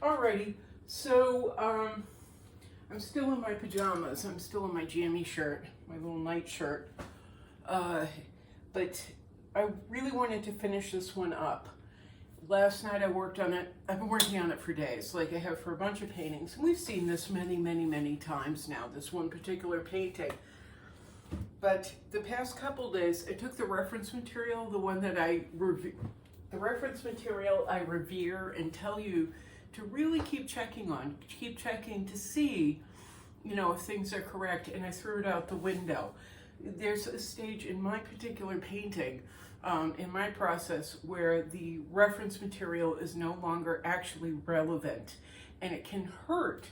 Alrighty, so I'm still in my pajamas. I'm still in my jammy shirt, my little night shirt. But I really wanted to finish this one up. Last night I worked on it. I've been working on it for days, like I have for a bunch of paintings. And we've seen this many times now, this one particular painting. But the past couple days, I took the reference material, the one that the reference material I revere and tell you to really keep checking to see, if things are correct, and I threw it out the window. There's a stage in my particular painting, in my process, where the reference material is no longer actually relevant, and it can hurt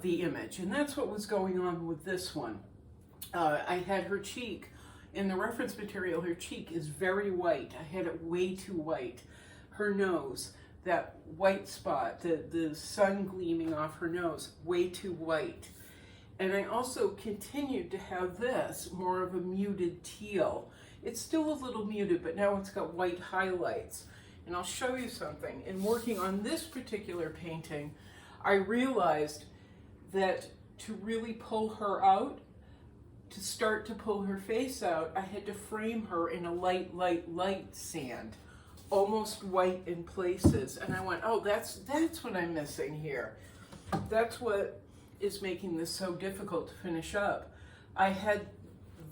the image, and that's what was going on with this one. I had her cheek. In the reference material, her cheek is very white. I had it way too white. Her nose, that white spot, the sun gleaming off her nose, way too white. And I also continued to have this, more of a muted teal. It's still a little muted, but now it's got white highlights. And I'll show you something. In working on this particular painting, I realized that to really pull her out, to start to pull her face out, I had to frame her in a light sand, almost white in places. And I went, oh, that's what I'm missing here. That's what is making this so difficult to finish up. I had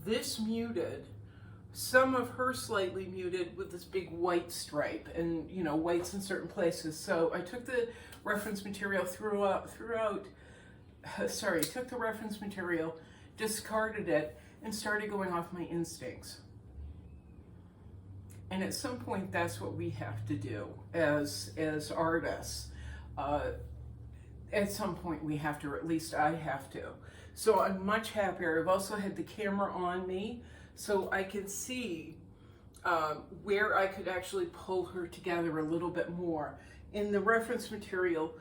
this muted, some of her slightly muted with this big white stripe, and whites in certain places. So I took the reference material, took the reference material, discarded it, and started going off my instincts. And at some point, that's what we have to do as artists. At some point we have to, or at least I have to. So I'm much happier. I've also had the camera on me, so I can see where I could actually pull her together a little bit more. In the reference material,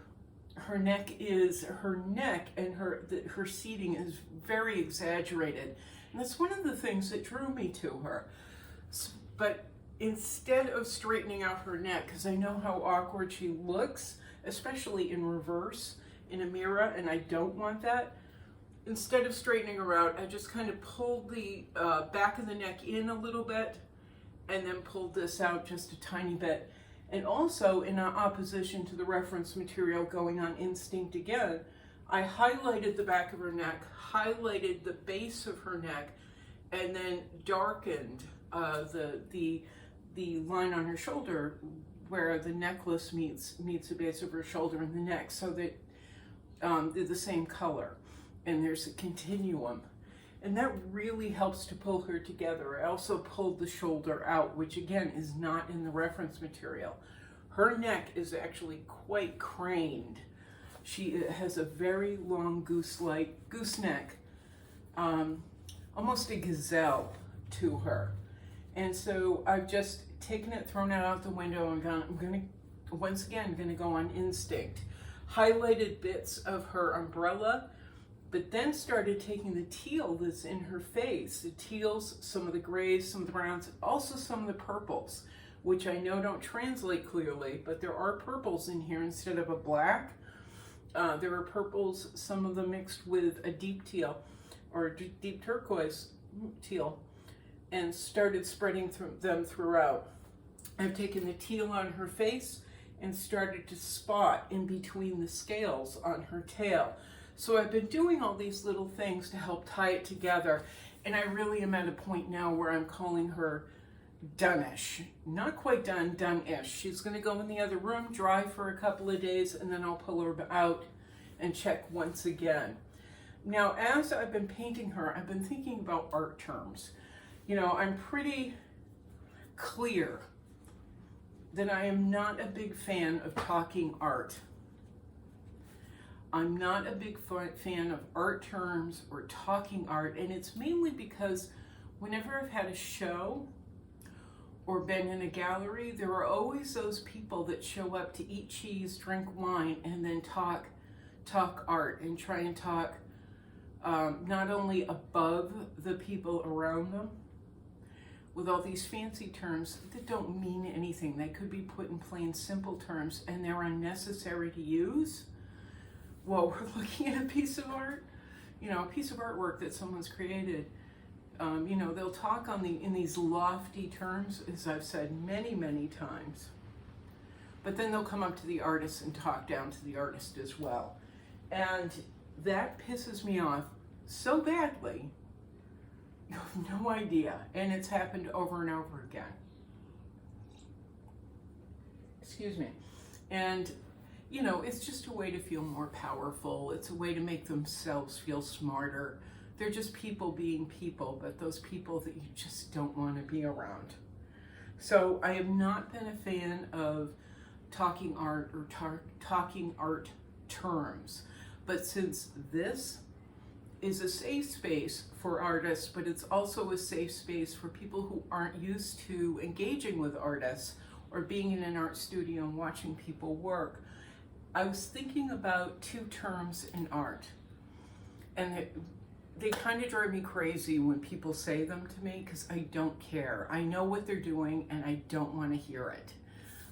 her neck and her seating is very exaggerated. And that's one of the things that drew me to her. But instead of straightening out her neck, because I know how awkward she looks, especially in reverse in a mirror, and I don't want that, instead of straightening her out, I just kind of pulled the back of the neck in a little bit, and then pulled this out just a tiny bit. And also, in opposition to the reference material going on instinct again, I highlighted the back of her neck, highlighted the base of her neck, and then darkened the line on her shoulder where the necklace meets the base of her shoulder and the neck, so that they're the same color, and there's a continuum. And that really helps to pull her together. I also pulled the shoulder out, which again is not in the reference material. Her neck is actually quite craned. She has a very long goose neck, almost a gazelle to her. And so I've just taken it, thrown it out the window, and I'm going to, once again, go on instinct. Highlighted bits of her umbrella, but then started taking the teal that's in her face, the teals, some of the grays, some of the browns, also some of the purples, which I know don't translate clearly, but there are purples in here instead of a black. There are purples, some of them mixed with a deep teal or deep turquoise teal, and started spreading them throughout. I've taken the teal on her face and started to spot in between the scales on her tail. So I've been doing all these little things to help tie it together, and I really am at a point now where I'm calling her done-ish. Not quite done, done-ish. She's going to go in the other room, dry for a couple of days, and then I'll pull her out and check once again. Now, as I've been painting her, I've been thinking about art terms. I'm pretty clear that I am not a big fan of talking art. I'm not a big fan of art terms or talking art, and it's mainly because whenever I've had a show or been in a gallery, there are always those people that show up to eat cheese, drink wine, and then talk art and try and talk not only above the people around them, with all these fancy terms that don't mean anything. They could be put in plain simple terms and they're unnecessary to use. Well, we're looking at a piece of art, you know, a piece of artwork that someone's created. You know, they'll talk in these lofty terms, as I've said many, many times. But then they'll come up to the artist and talk down to the artist as well. And that pisses me off so badly. You have no idea. And it's happened over and over again. Excuse me. And, you know, it's just a way to feel more powerful. It's a way to make themselves feel smarter. They're just people being people, but those people that you just don't want to be around. So I have not been a fan of talking art or talking art terms. But since this is a safe space for artists, but it's also a safe space for people who aren't used to engaging with artists or being in an art studio and watching people work, I was thinking about two terms in art. And they kind of drive me crazy when people say them to me because I don't care. I know what they're doing and I don't want to hear it.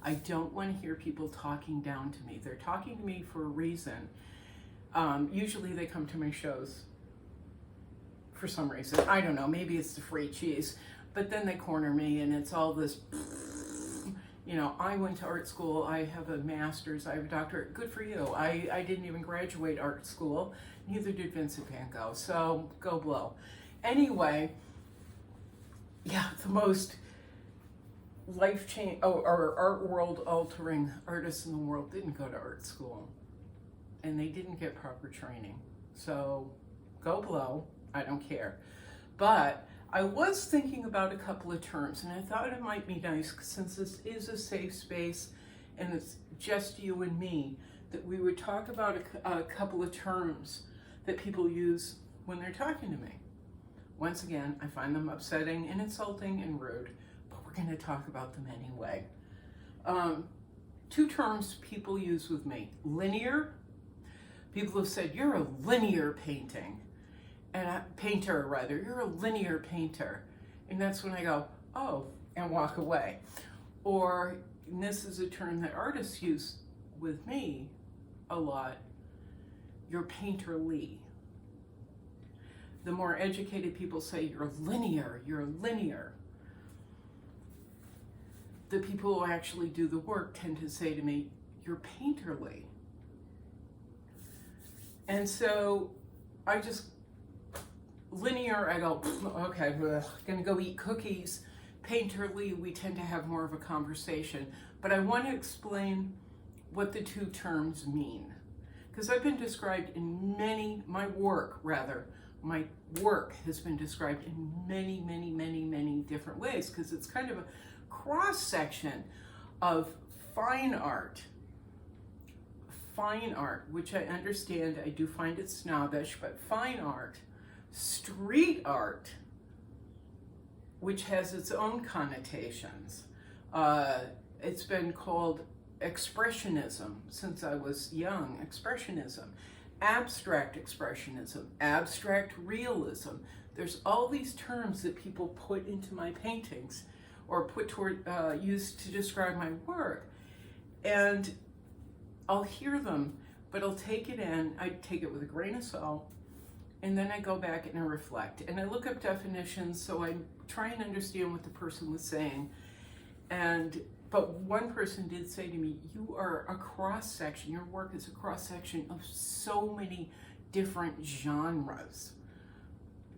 I don't want to hear people talking down to me. They're talking to me for a reason. Usually they come to my shows for some reason. I don't know, maybe it's the free cheese. But then they corner me and it's all this, you know, I went to art school, I have a master's, I have a doctorate. Good for you. I didn't even graduate art school. Neither did Vincent van Gogh, so go blow. Anyway, yeah, the most life-changing, or art world altering artists in the world didn't go to art school. And they didn't get proper training. So go blow, I don't care. But I was thinking about a couple of terms and I thought it might be nice, since this is a safe space and it's just you and me, that we would talk about a couple of terms that people use when they're talking to me. Once again, I find them upsetting and insulting and rude, but we're going to talk about them anyway. Two terms people use with me. Linear. People have said, you're a linear painting. Painter, rather. You're a linear painter. And that's when I go, oh, and walk away. Or, and this is a term that artists use with me a lot, you're painterly. The more educated people say you're linear, you're linear. The people who actually do the work tend to say to me, you're painterly. And so I just, linear, I go, okay, gonna go eat cookies. Painterly, we tend to have more of a conversation. But I want to explain what the two terms mean. Because I've been described in my work has been described in many, many, many, many different ways, because it's kind of a cross-section of fine art, which I understand, I do find it snobbish, but fine art, street art, which has its own connotations. It's been called expressionism since I was young, expressionism, abstract realism. There's all these terms that people put into my paintings or used to describe my work. And I'll hear them, but I'll take it in, I take it with a grain of salt, and then I go back and I reflect. And I look up definitions, so I try and understand what the person was saying. But one person did say to me, you are a cross-section, your work is a cross-section of so many different genres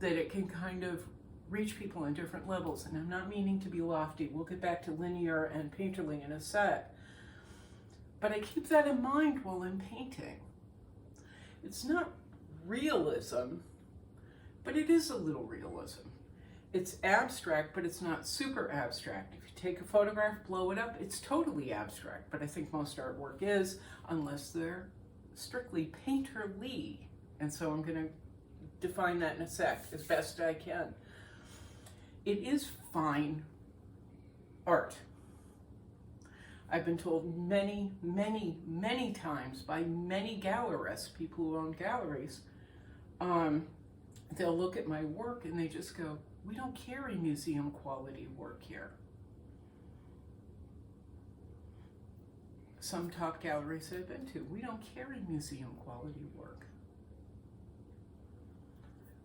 that it can kind of reach people on different levels. And I'm not meaning to be lofty. We'll get back to linear and painterly in a sec. But I keep that in mind while I'm painting. It's not realism, but it is a little realism. It's abstract, but it's not super abstract. If you take a photograph, blow it up, it's totally abstract. But I think most artwork is, unless they're strictly painterly. And so I'm going to define that in a sec as best I can. It is fine art. I've been told many, many, many times by many gallerists, people who own galleries, they'll look at my work and they just go, We don't carry museum quality work here. Some top galleries I've been to, we don't carry museum quality work.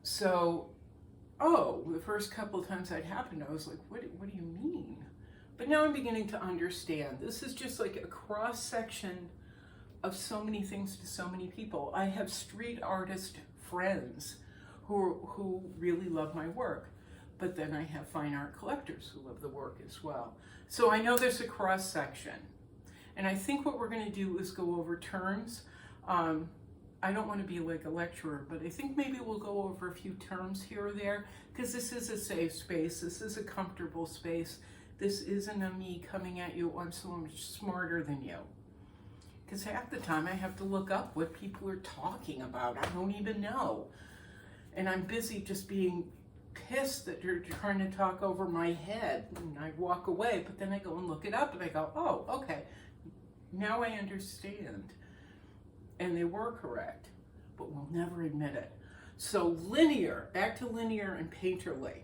So, the first couple of times that happened, I was like, what do you mean? But now I'm beginning to understand. This is just like a cross section of so many things to so many people. I have street artist friends who really love my work, but then I have fine art collectors who love the work as well. So I know there's a cross section. And I think what we're going to do is go over terms. I don't want to be like a lecturer, but I think maybe we'll go over a few terms here or there, because this is a safe space. This is a comfortable space. This isn't a me coming at you, I'm so much smarter than you. Because half the time I have to look up what people are talking about. I don't even know. And I'm busy just being pissed that you're trying to talk over my head. And I walk away, but then I go and look it up and I go, oh, okay. Now I understand. And they were correct, but we'll never admit it. So linear, back to linear and painterly.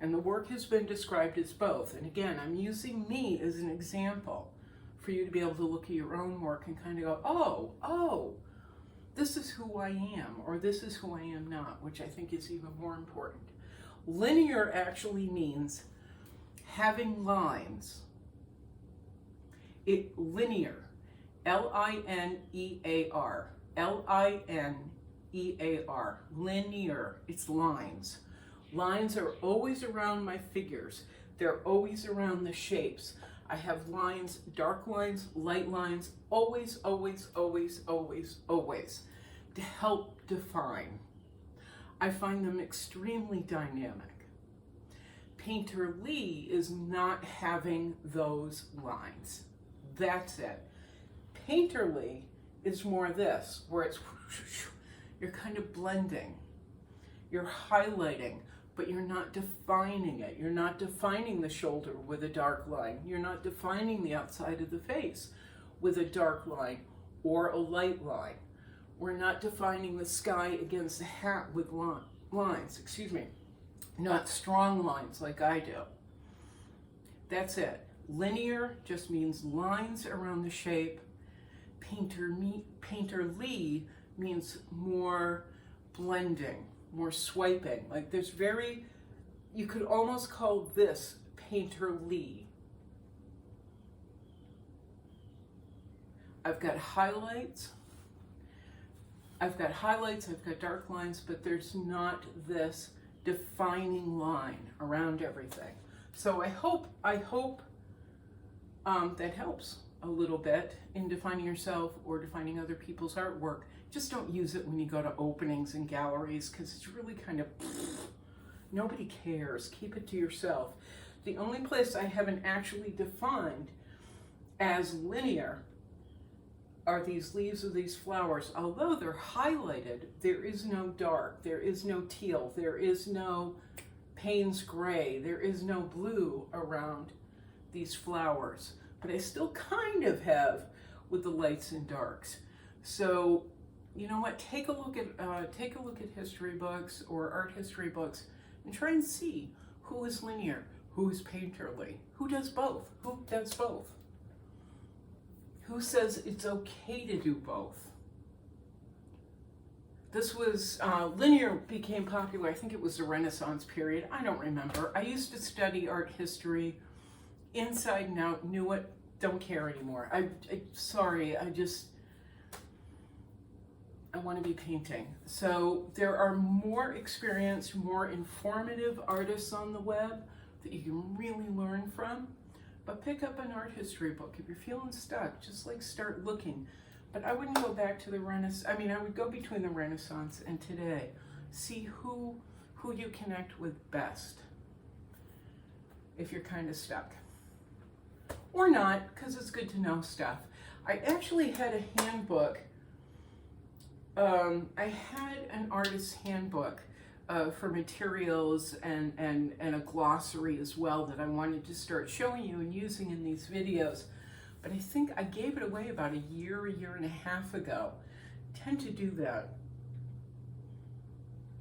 And the work has been described as both. And again, I'm using me as an example for you to be able to look at your own work and kind of go, oh, this is who I am, or this is who I am not, which I think is even more important. Linear actually means having lines. Linear. L-I-N-E-A-R. L-I-N-E-A-R. Linear. It's lines. Lines are always around my figures. They're always around the shapes. I have lines, dark lines, light lines, always, always, always, always, always, to help define. I find them extremely dynamic. Painterly is not having those lines. That's it. Painterly is more this, where it's, you're kind of blending. You're highlighting, but you're not defining it. You're not defining the shoulder with a dark line. You're not defining the outside of the face with a dark line or a light line. We're not defining the sky against the hat with lines, not strong lines like I do. That's it. Linear just means lines around the shape. Painterly means more blending, more swiping. Like there's you could almost call this painterly. I've got highlights, I've got dark lines, but there's not this defining line around everything. So I hope that helps a little bit in defining yourself or defining other people's artwork. Just don't use it when you go to openings and galleries, because it's really kind of, nobody cares. Keep it to yourself. The only place I haven't actually defined as linear are these leaves of these flowers. Although they're highlighted, there is no dark, there is no teal, there is no Payne's gray, there is no blue around these flowers. But I still kind of have with the lights and darks. So, you know what? Take a look at history books or art history books and try and see who is linear, who is painterly, who does both, who does both. Who says it's okay to do both? This was, linear became popular, I think it was the Renaissance period, I don't remember. I used to study art history inside and out, knew it, don't care anymore. Sorry, I want to be painting. So there are more experienced, more informative artists on the web that you can really learn from. But pick up an art history book. If you're feeling stuck, just like start looking. But I wouldn't go back to the Renaissance. I mean, I would go between the Renaissance and today. See who you connect with best if you're kind of stuck. Or not, because it's good to know stuff. I actually had a handbook. I had an artist's handbook for materials and a glossary as well that I wanted to start showing you and using in these videos. But I think I gave it away about a year and a half ago. I tend to do that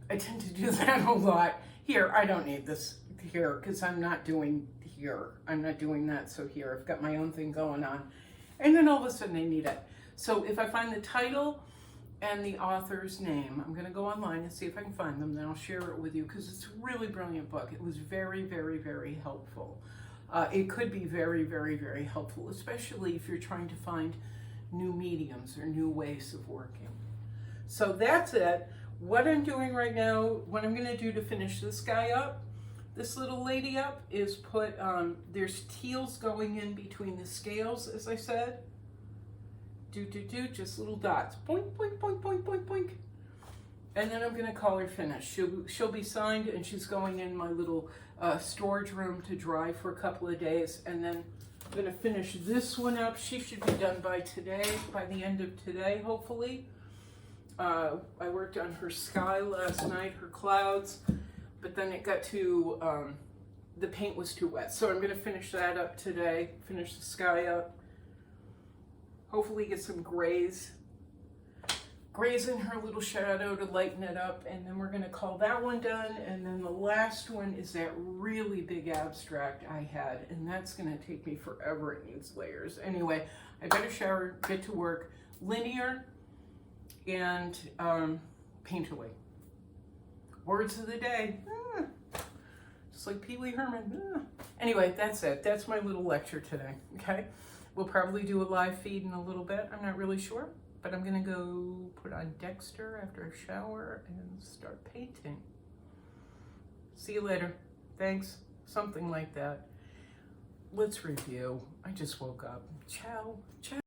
a lot. Here, I don't need this. here, because I'm not doing here. I'm not doing that, so here. I've got my own thing going on. And then all of a sudden they need it. So if I find the title and the author's name, I'm going to go online and see if I can find them, then I'll share it with you, because it's a really brilliant book. It was very, very, very helpful. It could be very, very, very helpful, especially if you're trying to find new mediums or new ways of working. So that's it. What I'm doing right now, what I'm going to do to finish this guy up, this little lady up, is put, there's teals going in between the scales, as I said. Just little dots. Boink, boink, boink, boink, boink, boink. And then I'm going to call her finished. She'll be signed, and she's going in my little storage room to dry for a couple of days. And then I'm going to finish this one up. She should be done by today, by the end of today, hopefully. I worked on her sky last night, her clouds, but then it got to, the paint was too wet. So I'm going to finish that up today, finish the sky up. Hopefully get some grays in her little shadow to lighten it up, and then we're going to call that one done. And then the last one is that really big abstract I had, and that's going to take me forever. It needs layers. Anyway, I better shower, get to work. Linear and paint away. Words of the day. Just like Pee Wee Herman. Anyway, that's it. That's my little lecture today, okay? We'll probably do a live feed in a little bit. I'm not really sure, but I'm going to go put on Dexter after a shower and start painting. See you later. Thanks. Something like that. Let's review. I just woke up. Ciao. Ciao.